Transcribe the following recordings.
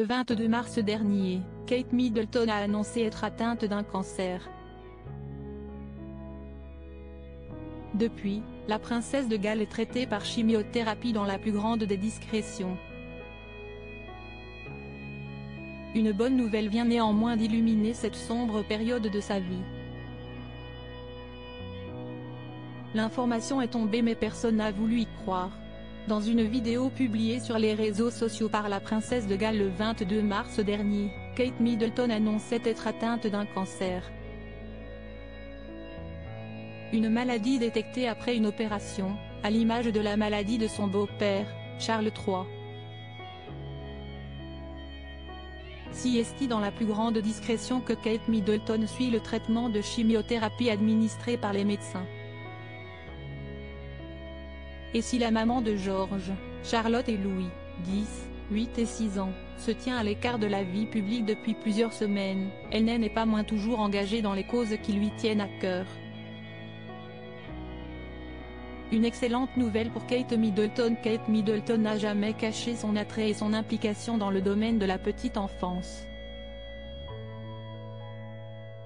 Le 22 mars dernier, Kate Middleton a annoncé être atteinte d'un cancer. Depuis, la princesse de Galles est traitée par chimiothérapie dans la plus grande des discrétions. Une bonne nouvelle vient néanmoins d'illuminer cette sombre période de sa vie. L'information est tombée mais personne n'a voulu y croire. Dans une vidéo publiée sur les réseaux sociaux par la princesse de Galles le 22 mars dernier, Kate Middleton annonçait être atteinte d'un cancer. Une maladie détectée après une opération, à l'image de la maladie de son beau-père, Charles III. Si est-il dans la plus grande discrétion que Kate Middleton suit le traitement de chimiothérapie administré par les médecins. Et si la maman de George, Charlotte et Louis, 10, 8 et 6 ans, se tient à l'écart de la vie publique depuis plusieurs semaines, elle n'est pas moins toujours engagée dans les causes qui lui tiennent à cœur. Une excellente nouvelle pour Kate Middleton. Kate Middleton n'a jamais caché son attrait et son implication dans le domaine de la petite enfance.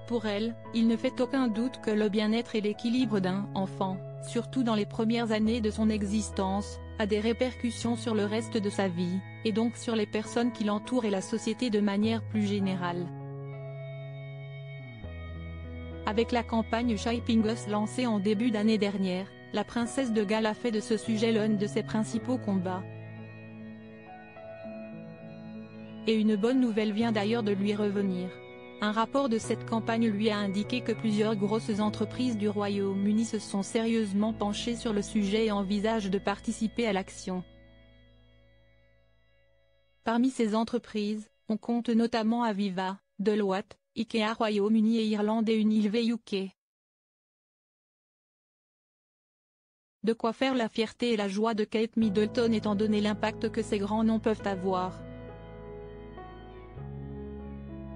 Pour elle, il ne fait aucun doute que le bien-être et l'équilibre d'un enfant, surtout dans les premières années de son existence, a des répercussions sur le reste de sa vie, et donc sur les personnes qui l'entourent et la société de manière plus générale. Avec la campagne Shaping Us lancée en début d'année dernière, la princesse de Galles a fait de ce sujet l'un de ses principaux combats. Et une bonne nouvelle vient d'ailleurs de lui revenir. Un rapport de cette campagne lui a indiqué que plusieurs grosses entreprises du Royaume-Uni se sont sérieusement penchées sur le sujet et envisagent de participer à l'action. Parmi ces entreprises, on compte notamment Aviva, Deloitte, IKEA Royaume-Uni et Irlande et Unilever UK. De quoi faire la fierté et la joie de Kate Middleton étant donné l'impact que ces grands noms peuvent avoir.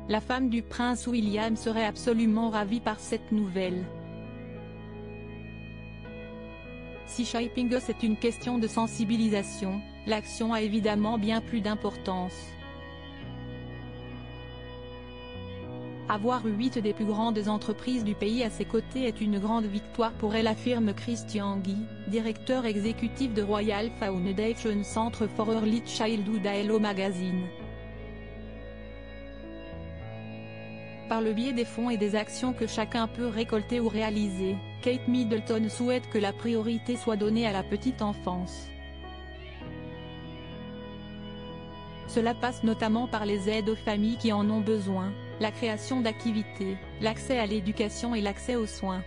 La femme du prince William serait absolument ravie par cette nouvelle. Si Shaping Us est une question de sensibilisation, l'action a évidemment bien plus d'importance. Avoir 8 des plus grandes entreprises du pays à ses côtés est une grande victoire pour elle, affirme Christian Guy, directeur exécutif de Royal Foundation Centre for Early Childhood à Hello Magazine. Par le biais des fonds et des actions que chacun peut récolter ou réaliser, Kate Middleton souhaite que la priorité soit donnée à la petite enfance. Cela passe notamment par les aides aux familles qui en ont besoin, la création d'activités, l'accès à l'éducation et l'accès aux soins.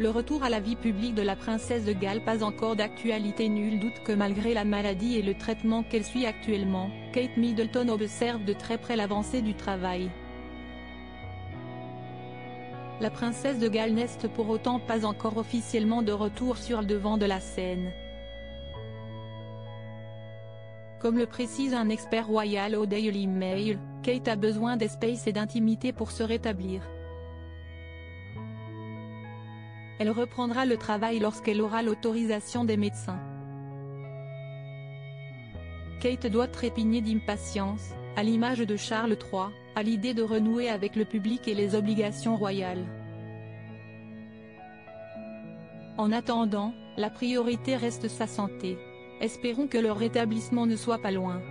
Le retour à la vie publique de la princesse de Galles pas encore d'actualité. Nul doute que malgré la maladie et le traitement qu'elle suit actuellement, Kate Middleton observe de très près l'avancée du travail. La princesse de Galles n'est pour autant pas encore officiellement de retour sur le devant de la scène. Comme le précise un expert royal au Daily Mail, Kate a besoin d'espace et d'intimité pour se rétablir. Elle reprendra le travail lorsqu'elle aura l'autorisation des médecins. Kate doit trépigner d'impatience, à l'image de Charles III, à l'idée de renouer avec le public et les obligations royales. En attendant, la priorité reste sa santé. Espérons que leur rétablissement ne soit pas loin.